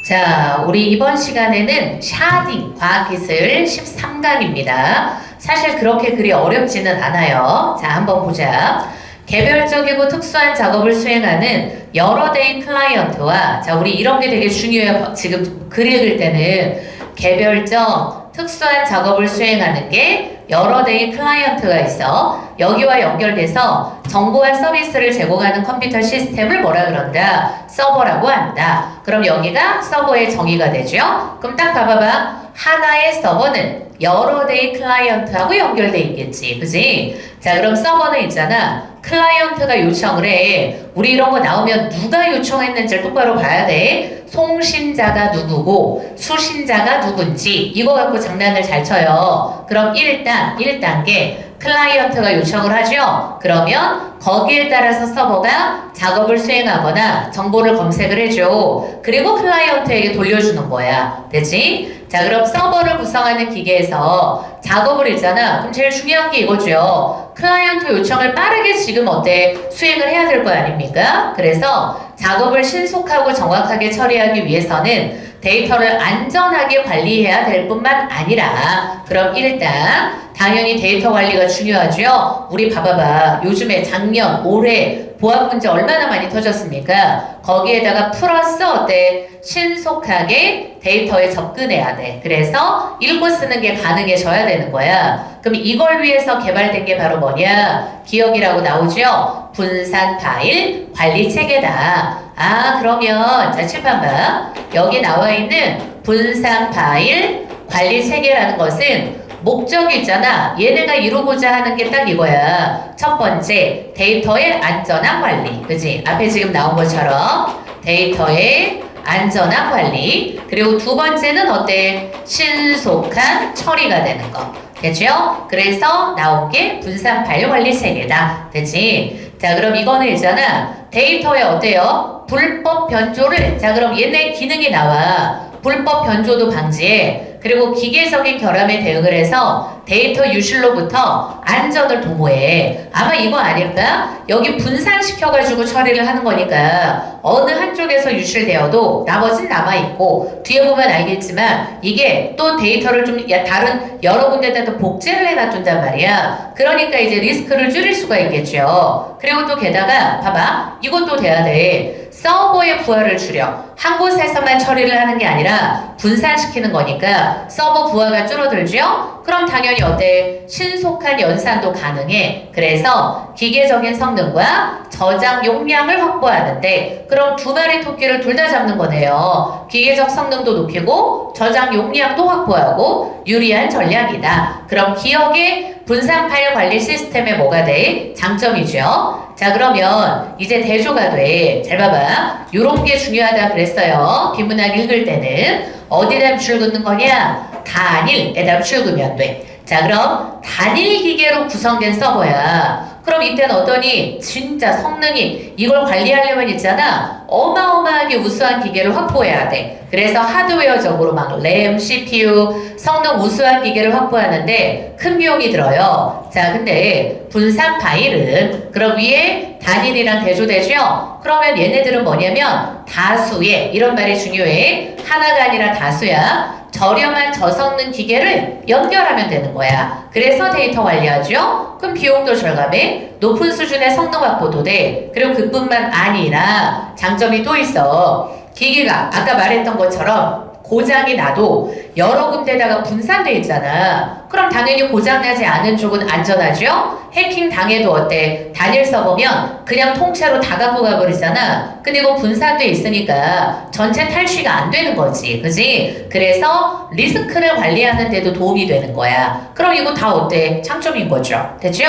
자, 우리 이번 시간에는 샤딩 과학기술 13강입니다. 사실 그렇게 그리 어렵지는 않아요. 자, 한번 보자. 개별적이고 특수한 작업을 수행하는 여러 대의 클라이언트와, 자, 우리 이런 게 되게 중요해요. 지금 글 읽을 때는 개별적, 특수한 작업을 수행하는 게 여러 대의 클라이언트가 있어. 여기와 연결돼서 정보와 서비스를 제공하는 컴퓨터 시스템을 뭐라 그런다? 서버라고 한다. 그럼 여기가 서버의 정의가 되죠? 그럼 딱 봐봐봐. 하나의 서버는 여러 대의 클라이언트하고 연결돼 있겠지. 그지? 자, 그럼 서버는 있잖아. 클라이언트가 요청을 해. 우리 이런 거 나오면 누가 요청했는지를 똑바로 봐야 돼. 송신자가 누구고 수신자가 누군지 이거 갖고 장난을 잘 쳐요. 그럼 1단계 클라이언트가 요청을 하죠. 그러면 거기에 따라서 서버가 작업을 수행하거나 정보를 검색을 해줘. 그리고 클라이언트에게 돌려주는 거야. 되지? 자, 그럼 서버를 구성하는 기계에서 작업을 했잖아. 그럼 제일 중요한 게 이거죠. 클라이언트 요청을 빠르게 지금 어때? 수행을 해야 될 거 아닙니까? 그래서 작업을 신속하고 정확하게 처리하기 위해서는 데이터를 안전하게 관리해야 될 뿐만 아니라, 그럼 일단 당연히 데이터 관리가 중요하죠. 우리 봐봐봐. 요즘에 작년, 올해 보안 문제 얼마나 많이 터졌습니까? 거기에다가 플러스 어때? 신속하게 데이터에 접근해야 돼. 그래서 읽고 쓰는 게 가능해져야 되는 거야. 그럼 이걸 위해서 개발된 게 바로 뭐냐? 기억이라고 나오죠? 분산 파일 관리 체계다. 아, 그러면 자, 칠판 봐. 여기 나와 있는 분산 파일 관리 체계라는 것은 목적이 있잖아. 얘네가 이루고자 하는 게 딱 이거야. 첫 번째, 데이터의 안전한 관리. 그치? 앞에 지금 나온 것처럼 데이터의 안전한 관리. 그리고 두 번째는 어때? 신속한 처리가 되는 거. 됐죠? 그래서 나온 게 분산 파일 관리 체계다. 됐지? 자, 그럼 이거는 있잖아. 데이터에 어때요? 불법 변조를. 자, 그럼 얘네 기능이 나와. 불법 변조도 방지해. 그리고 기계적인 결함에 대응을 해서 데이터 유실로부터 안전을 도모해. 아마 이거 아닐까? 여기 분산시켜가지고 처리를 하는 거니까 어느 한쪽에서 유실되어도 나머진 남아있고, 뒤에 보면 알겠지만 이게 또 데이터를 좀 다른 여러 군데다 또 복제를 해놔둔단 말이야. 그러니까 이제 리스크를 줄일 수가 있겠죠. 그리고 또 게다가 봐봐. 이것도 돼야 돼. 서버의 부하를 줄여. 한 곳에서만 처리를 하는 게 아니라 분산시키는 거니까 서버 부하가 줄어들죠? 그럼 당연히 어때? 신속한 연산도 가능해. 그래서 기계적인 성능과 저장 용량을 확보하는데, 그럼 두 마리 토끼를 둘 다 잡는 거네요. 기계적 성능도 높이고 저장 용량도 확보하고 유리한 전략이다. 그럼 기억의 분산 파일 관리 시스템에 뭐가 돼? 장점이죠. 자, 그러면 이제 대조가 돼. 잘 봐봐. 요런 게 중요하다 그랬어요. 비문학 읽을 때는 어디다 줄 긋는 거냐? 단일에다 줄 긋으면 돼. 자, 그럼 단일 기계로 구성된 서버야. 그럼 이때는 어떠니? 진짜 성능이 이걸 관리하려면 있잖아. 어마어마하게 우수한 기계를 확보해야 돼. 그래서 하드웨어적으로 막 램, CPU, 성능 우수한 기계를 확보하는데 큰 비용이 들어요. 자, 근데 분산 파일은 그럼 위에 단일이랑 대조되죠? 그러면 얘네들은 뭐냐면 다수의, 이런 말이 중요해. 하나가 아니라 다수야. 저렴한 저성능 기계를 연결하면 되는 거야. 그래서 데이터 관리하죠. 그럼 비용도 절감해. 높은 수준의 성능 확보도 돼. 그리고 그뿐만 아니라 장점이 또 있어. 기계가 아까 말했던 것처럼 고장이 나도 여러 군데다가 분산돼 있잖아. 그럼 당연히 고장나지 않은 쪽은 안전하죠? 해킹 당해도 어때? 단일 서버면 그냥 통째로 다 갖고 가버리잖아. 근데 이거 분산돼 있으니까 전체 탈취가 안 되는 거지. 그지? 그래서 리스크를 관리하는 데도 도움이 되는 거야. 그럼 이거 다 어때? 장점인 거죠. 됐죠?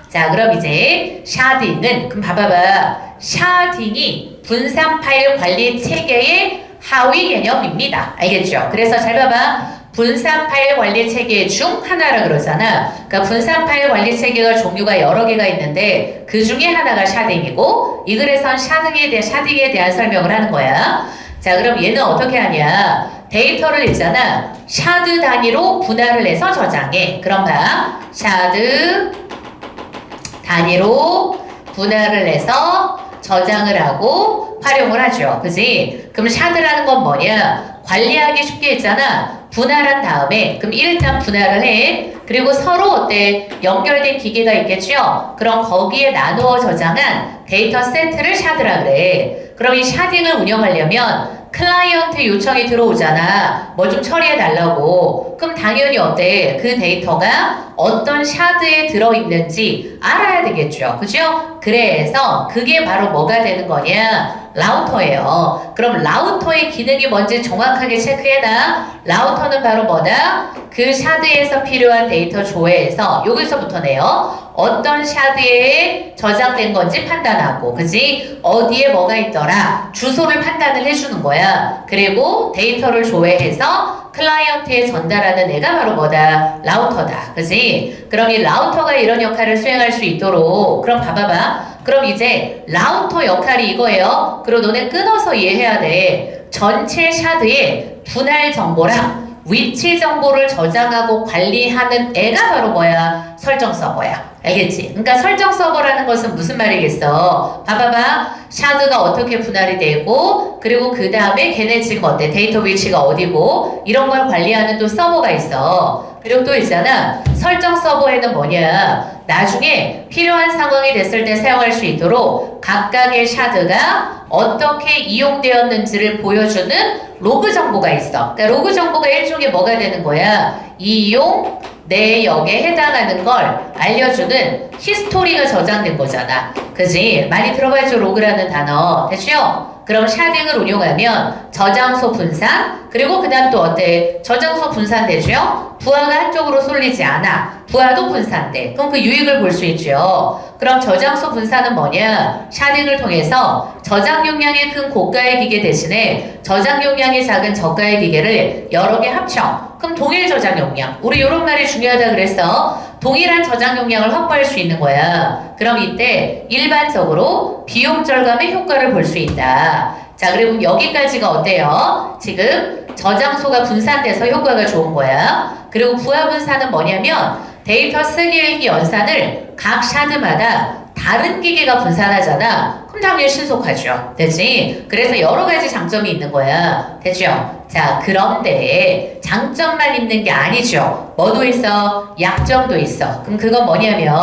자, 그럼 이제 샤딩은, 그럼 봐봐봐. 샤딩이 분산 파일 관리 체계의 하위 개념입니다. 알겠죠? 그래서 잘 봐봐. 분산 파일 관리 체계 중 하나라 그러잖아. 그러니까 분산 파일 관리 체계가 종류가 여러 개가 있는데 그 중에 하나가 샤딩이고, 이 글에선 샤딩에 대한 설명을 하는 거야. 자, 그럼 얘는 어떻게 하냐? 데이터를 있잖아. 샤드 단위로 분할을 해서 저장해. 그럼 봐. 샤드 단위로 분할을 해서 저장을 하고 활용을 하죠. 그지? 그럼 샤드라는 건 뭐냐? 관리하기 쉽게 했잖아. 분할한 다음에 그럼 일단 분할을 해. 그리고 서로 어때? 연결된 기계가 있겠죠? 그럼 거기에 나누어 저장한 데이터 세트를 샤드라 그래. 그럼 이 샤딩을 운영하려면 클라이언트 요청이 들어오잖아. 뭐 좀 처리해 달라고. 그럼 당연히 어때? 그 데이터가 어떤 샤드에 들어있는지 알아야 되겠죠. 그죠? 그래서 그게 바로 뭐가 되는 거냐? 라우터예요. 그럼 라우터의 기능이 뭔지 정확하게 체크해놔. 라우터는 바로 뭐다? 그 샤드에서 필요한 데이터 조회해서 여기서부터네요. 어떤 샤드에 저장된 건지 판단하고, 그지? 어디에 뭐가 있더라? 주소를 판단을 해주는 거야. 그리고 데이터를 조회해서 클라이언트에 전달하는 애가 바로 뭐다? 라우터다. 그지? 그럼 이 라우터가 이런 역할을 수행할 수 있도록, 그럼 봐봐봐. 그럼 이제 라우터 역할이 이거예요. 그리고 너네 끊어서 이해해야 돼. 전체 샤드에 분할 정보랑 위치 정보를 저장하고 관리하는 애가 바로 뭐야? 설정 서버야. 알겠지? 그러니까 설정 서버라는 것은 무슨 말이겠어? 봐봐봐. 샤드가 어떻게 분할이 되고, 그리고 그 다음에 걔네 지금 어때? 데이터 위치가 어디고, 이런 걸 관리하는 또 서버가 있어. 그리고 또 있잖아. 설정 서버에는 뭐냐? 나중에 필요한 상황이 됐을 때 사용할 수 있도록 각각의 샤드가 어떻게 이용되었는지를 보여주는 로그 정보가 있어. 그러니까 로그 정보가 일종의 뭐가 되는 거야? 이용 내역에 해당하는 걸 알려주는 히스토리가 저장된 거잖아. 그지? 많이 들어봤죠? 로그라는 단어. 됐죠? 그럼 샤딩을 운용하면 저장소 분산, 그리고 그 다음 또 어때? 저장소 분산되죠? 부하가 한쪽으로 쏠리지 않아. 부하도 분산돼. 그럼 그 유익을 볼 수 있죠. 그럼 저장소 분산은 뭐냐? 샤딩을 통해서 저장 용량이 큰 고가의 기계 대신에 저장 용량이 작은 저가의 기계를 여러 개 합쳐. 그럼 동일 저장 용량. 우리 이런 말이 중요하다 그랬어. 동일한 저장 용량을 확보할 수 있는 거야. 그럼 이때 일반적으로 비용 절감의 효과를 볼 수 있다. 자, 그리고 여기까지가 어때요? 지금 저장소가 분산돼서 효과가 좋은 거야. 그리고 부하 분산은 뭐냐면 데이터 쓰기 읽기 연산을 각 샤드마다 다른 기계가 분산하잖아. 그럼 당연히 신속하죠. 되지? 그래서 여러 가지 장점이 있는 거야. 됐죠? 자, 그런데 장점만 있는 게 아니죠. 뭐도 있어? 약점도 있어. 그럼 그건 뭐냐면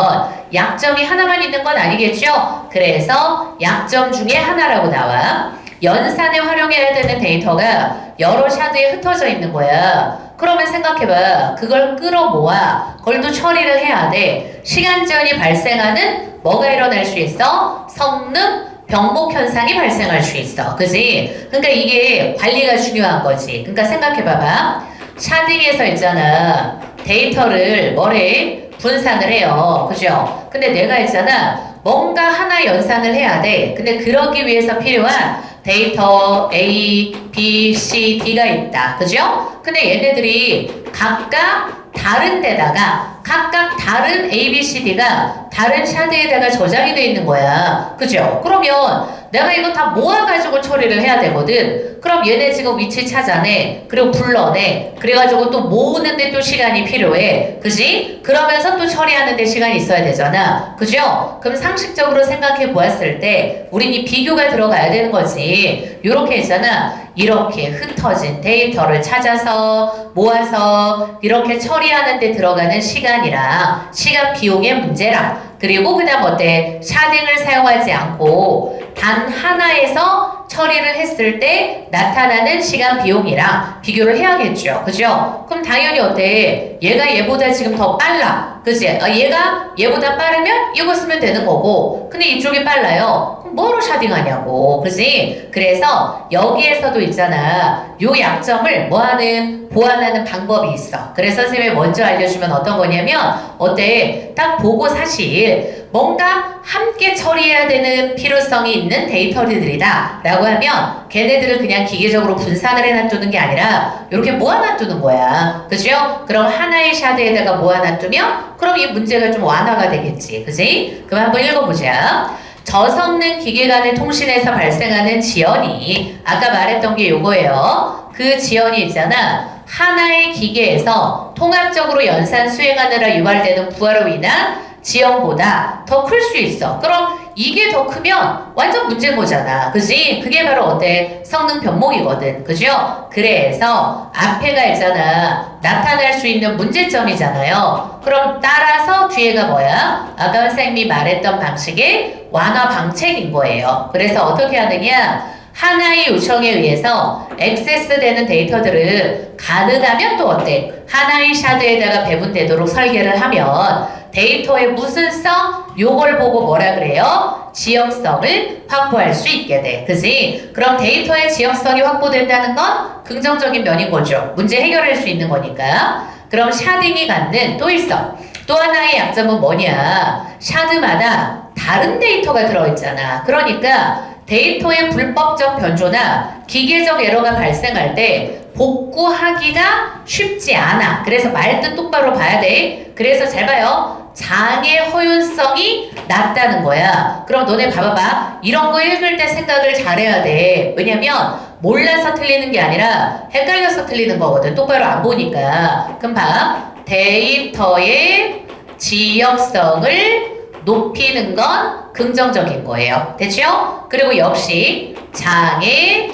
약점이 하나만 있는 건 아니겠죠? 그래서 약점 중에 하나라고 나와. 연산에 활용해야 되는 데이터가 여러 샤드에 흩어져 있는 거야. 그러면 생각해봐. 그걸 끌어모아 그걸 또 처리를 해야 돼. 시간 제한이 발생하는 뭐가 일어날 수 있어? 성능 병목 현상이 발생할 수 있어. 그지? 그러니까 이게 관리가 중요한 거지. 그러니까 생각해봐봐. 샤딩에서 있잖아. 데이터를 뭐래? 분산을 해요. 그죠? 근데 내가 있잖아. 뭔가 하나 연산을 해야 돼. 근데 그러기 위해서 필요한 데이터 A, B, C, D가 있다. 그죠? 근데 얘네들이 각각 다른 데다가 각각 다른 A, B, C, D가 다른 샤드에다가 저장이 돼 있는 거야. 그죠? 그러면 내가 이거 다 모아가지고 처리를 해야 되거든. 그럼 얘네 지금 위치 찾아내. 그리고 불러내. 그래가지고 또 모으는데 또 시간이 필요해. 그지? 그러면서 또 처리하는데 시간이 있어야 되잖아. 그죠? 그럼 상식적으로 생각해 보았을 때 우린 이 비교가 들어가야 되는 거지. 요렇게 있잖아. 이렇게 흩어진 데이터를 찾아서 모아서 이렇게 처리하는 데 들어가는 시간이랑 시간 비용의 문제랑 그리고 그 다음 어때? 샤딩을 사용하지 않고 단 하나에서 처리를 했을 때 나타나는 시간 비용이랑 비교를 해야겠죠. 그죠? 그럼 당연히 어때? 얘가 얘보다 지금 더 빨라. 그치? 얘가 얘보다 빠르면 이거 쓰면 되는 거고 근데 이쪽이 빨라요. 그럼 뭐로 샤딩하냐고. 그치? 그래서 여기에서도 있잖아. 요 약점을 뭐하는? 보완하는 방법이 있어. 그래서 선생님이 먼저 알려주면 어떤 거냐면 어때? 딱 보고 사실 뭔가 함께 처리해야 되는 필요성이 있는 데이터들이다 라고 하면 걔네들을 그냥 기계적으로 분산을 해놔두는 게 아니라 이렇게 모아놔두는 거야. 그죠? 그럼 하나의 샤드에다가 모아놔두면 그럼 이 문제가 좀 완화가 되겠지. 그지? 그럼 한번 읽어보자. 저성능 기계 간의 통신에서 발생하는 지연이 아까 말했던 게 요거예요. 그 지연이 있잖아. 하나의 기계에서 통합적으로 연산 수행하느라 유발되는 부하로 인한 지연보다 더 클 수 있어. 그럼 이게 더 크면 완전 문제인 거잖아. 그지? 그게 바로 어때? 성능 변목이거든. 그죠? 그래서 앞에가 있잖아. 나타날 수 있는 문제점이잖아요. 그럼 따라서 뒤에가 뭐야? 아까 선생님이 말했던 방식의 완화 방책인 거예요. 그래서 어떻게 하느냐? 하나의 요청에 의해서 액세스되는 데이터들을 가능하면 또 어때? 하나의 샤드에다가 배분되도록 설계를 하면 데이터의 무슨 성? 요걸 보고 뭐라 그래요? 지역성을 확보할 수 있게 돼. 그지? 그럼 데이터의 지역성이 확보된다는 건 긍정적인 면인 거죠. 문제 해결할 수 있는 거니까. 그럼 샤딩이 갖는 또 있어. 또 하나의 약점은 뭐냐? 샤드마다 다른 데이터가 들어있잖아. 그러니까 데이터의 불법적 변조나 기계적 에러가 발생할 때 복구하기가 쉽지 않아. 그래서 말뜻 똑바로 봐야 돼. 그래서 잘 봐요. 장애 허용성이 낮다는 거야. 그럼 너네 봐봐봐. 이런 거 읽을 때 생각을 잘해야 돼. 왜냐면 몰라서 틀리는 게 아니라 헷갈려서 틀리는 거거든. 똑바로 안 보니까. 그럼 봐. 데이터의 지역성을 높이는 건 긍정적인 거예요. 됐죠? 그리고 역시 장애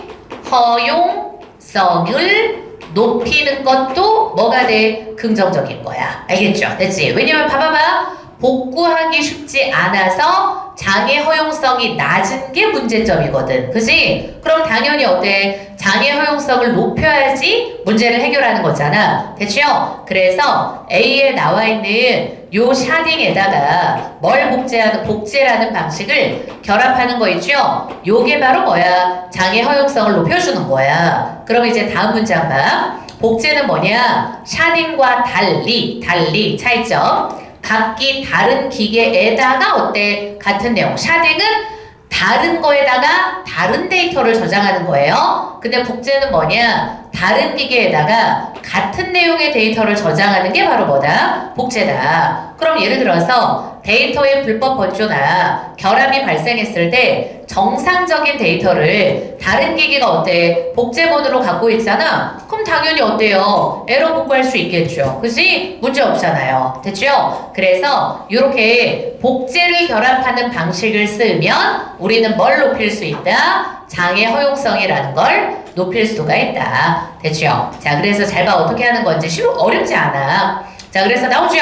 허용성을 높이는 것도 뭐가 돼? 긍정적인 거야. 알겠죠? 됐지? 왜냐면 봐봐봐. 복구하기 쉽지 않아서 장애 허용성이 낮은 게 문제점이거든. 그지? 그럼 당연히 어때? 장애 허용성을 높여야지 문제를 해결하는 거잖아. 됐죠? 그래서 A에 나와 있는 요 샤딩에다가 뭘 복제라는 방식을 결합하는 거 있죠? 요게 바로 뭐야? 장애 허용성을 높여주는 거야. 그럼 이제 다음 문장 봐. 복제는 뭐냐? 샤딩과 달리 차이점. 각기 다른 기계에다가 어때? 같은 내용. 샤딩은 다른 거에다가 다른 데이터를 저장하는 거예요. 근데 복제는 뭐냐? 다른 기계에다가 같은 내용의 데이터를 저장하는 게 바로 뭐다? 복제다. 그럼 예를 들어서 데이터의 불법 번조나 결함이 발생했을 때 정상적인 데이터를 다른 기기가 어때? 복제본으로 갖고 있잖아? 그럼 당연히 어때요? 에러 복구할 수 있겠죠. 그지? 문제 없잖아요. 됐죠? 그래서 이렇게 복제를 결합하는 방식을 쓰면 우리는 뭘 높일 수 있다? 장애 허용성이라는 걸 높일 수가 있다. 됐죠? 자, 그래서 잘 봐. 어떻게 하는 건지 어렵지 않아. 자, 그래서 나오죠?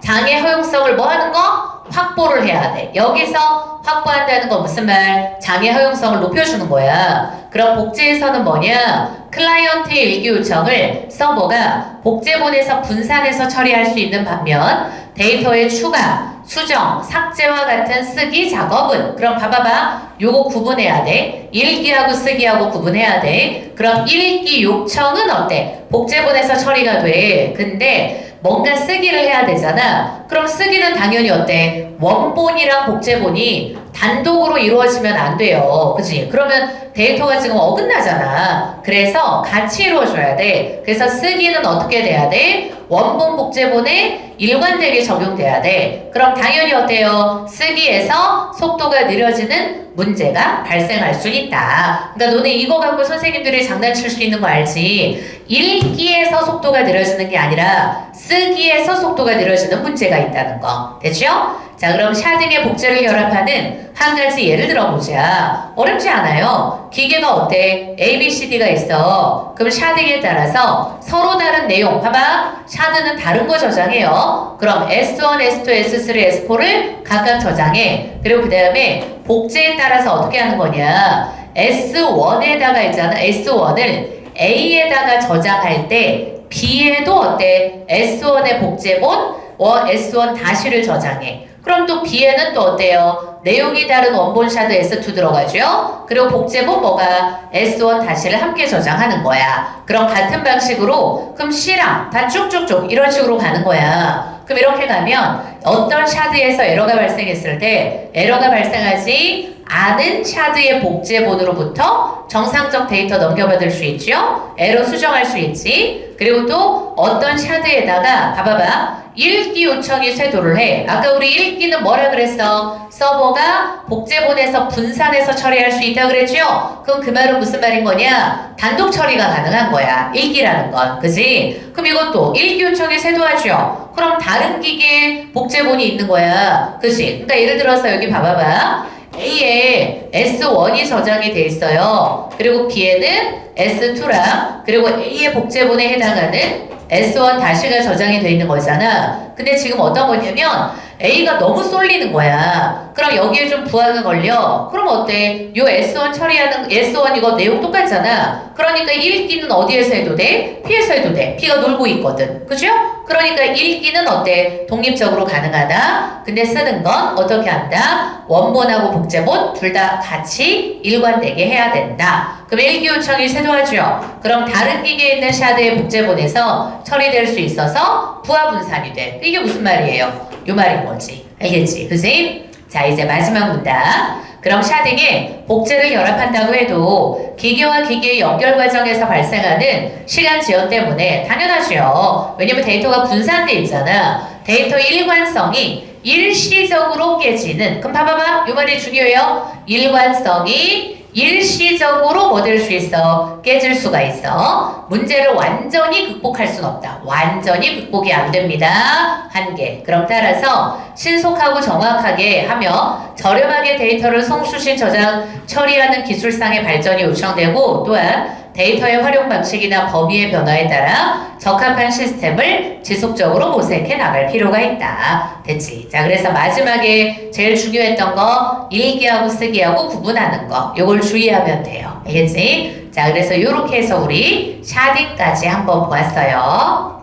장애 허용성을 뭐 하는 거? 확보를 해야 돼. 여기서 확보한다는 건 무슨 말? 장애 허용성을 높여주는 거야. 그럼 복제에서는 뭐냐? 클라이언트의 일기 요청을 서버가 복제본에서 분산해서 처리할 수 있는 반면 데이터의 추가, 수정, 삭제와 같은 쓰기 작업은 그럼 봐봐봐. 요거 구분해야 돼. 읽기하고 쓰기하고 구분해야 돼. 그럼 읽기 요청은 어때? 복제본에서 처리가 돼. 근데 뭔가 쓰기를 해야 되잖아. 그럼 쓰기는 당연히 어때? 원본이랑 복제본이 단독으로 이루어지면 안 돼요. 그치? 그러면 데이터가 지금 어긋나잖아. 그래서 같이 이루어져야 돼. 그래서 쓰기는 어떻게 돼야 돼? 원본 복제본에 일관되게 적용돼야 돼. 그럼 당연히 어때요? 쓰기에서 속도가 느려지는 문제가 발생할 수 있다. 그러니까 너네 이거 갖고 선생님들이 장난칠 수 있는 거 알지? 읽기에서 속도가 느려지는 게 아니라 쓰기에서 속도가 느려지는 문제가 있다는 거. 됐죠? 자, 그럼 샤딩의 복제를 결합하는 한 가지 예를 들어보자. 어렵지 않아요. 기계가 어때? A, B, C, D가 있어. 그럼 샤딩에 따라서 서로 다른 내용. 봐봐. 샤드는 다른 거 저장해요. 그럼 S1, S2, S3, S4를 각각 저장해. 그리고 그 다음에 복제에 따라서 어떻게 하는 거냐. S1에다가 있잖아. S1을 A에다가 저장할 때 B에도 어때? S1의 복제본 S1 다시를 저장해. 그럼 또 B에는 또 어때요? 내용이 다른 원본 샤드 S2 들어가죠? 그리고 복제본 뭐가? S1 다시를 함께 저장하는 거야. 그럼 같은 방식으로 그럼 C랑 다 쭉쭉쭉 이런 식으로 가는 거야. 그럼 이렇게 가면 어떤 샤드에서 에러가 발생했을 때 에러가 발생하지 않은 샤드의 복제본으로부터 정상적 데이터 넘겨받을 수 있죠? 에러 수정할 수 있지? 그리고 또 어떤 샤드에다가 봐봐봐. 읽기 요청이 쇄도를 해. 아까 우리 읽기는 뭐라 그랬어? 서버가 복제본에서 분산해서 처리할 수 있다 그랬죠? 그럼 그 말은 무슨 말인 거냐? 단독 처리가 가능한 거야. 읽기라는 건. 그지? 그럼 이것도 읽기 요청이 쇄도하죠? 그럼 다른 기계에 복제본이 있는 거야. 그지? 그러니까 예를 들어서 여기 봐봐봐. A에 S1이 저장이 돼 있어요. 그리고 B에는 S2랑 그리고 A의 복제본에 해당하는 S1 다시가 저장이 돼 있는 거잖아. 근데 지금 어떤 거냐면 A가 너무 쏠리는 거야. 그럼 여기에 좀 부하가 걸려. 그럼 어때? 요 S1 처리하는 S1 이거 내용 똑같잖아. 그러니까 읽기는 어디에서 해도 돼? P에서 해도 돼. P가 놀고 있거든. 그죠? 그러니까 읽기는 어때? 독립적으로 가능하다. 근데 쓰는 건 어떻게 한다? 원본하고 복제본 둘 다 같이 일관되게 해야 된다. 그럼 일기 요청이 쇄도하죠. 그럼 다른 기계에 있는 샤드의 복제본에서 처리될 수 있어서 부하 분산이 돼. 이게 무슨 말이에요? 요 말인 거지. 알겠지? 그지? 자, 이제 마지막 문답. 그럼 샤딩에 복제를 결합한다고 해도 기계와 기계의 연결 과정에서 발생하는 시간 지연 때문에 당연하죠. 왜냐면 데이터가 분산돼 있잖아. 데이터의 일관성이 일시적으로 깨지는. 그럼 봐봐봐. 요 말이 중요해요. 일관성이 일시적으로 뭐 될 수 있어? 깨질 수가 있어. 문제를 완전히 극복할 순 없다. 완전히 극복이 안 됩니다. 한계. 그럼 따라서 신속하고 정확하게 하며 저렴하게 데이터를 송수신 저장 처리하는 기술상의 발전이 요청되고 또한 데이터의 활용 방식이나 범위의 변화에 따라 적합한 시스템을 지속적으로 모색해 나갈 필요가 있다. 됐지? 자, 그래서 마지막에 제일 중요했던 거 읽기하고 쓰기하고 구분하는 거. 요걸 주의하면 돼요. 알겠지? 자, 그래서 요렇게 해서 우리 샤딩까지 한번 보았어요.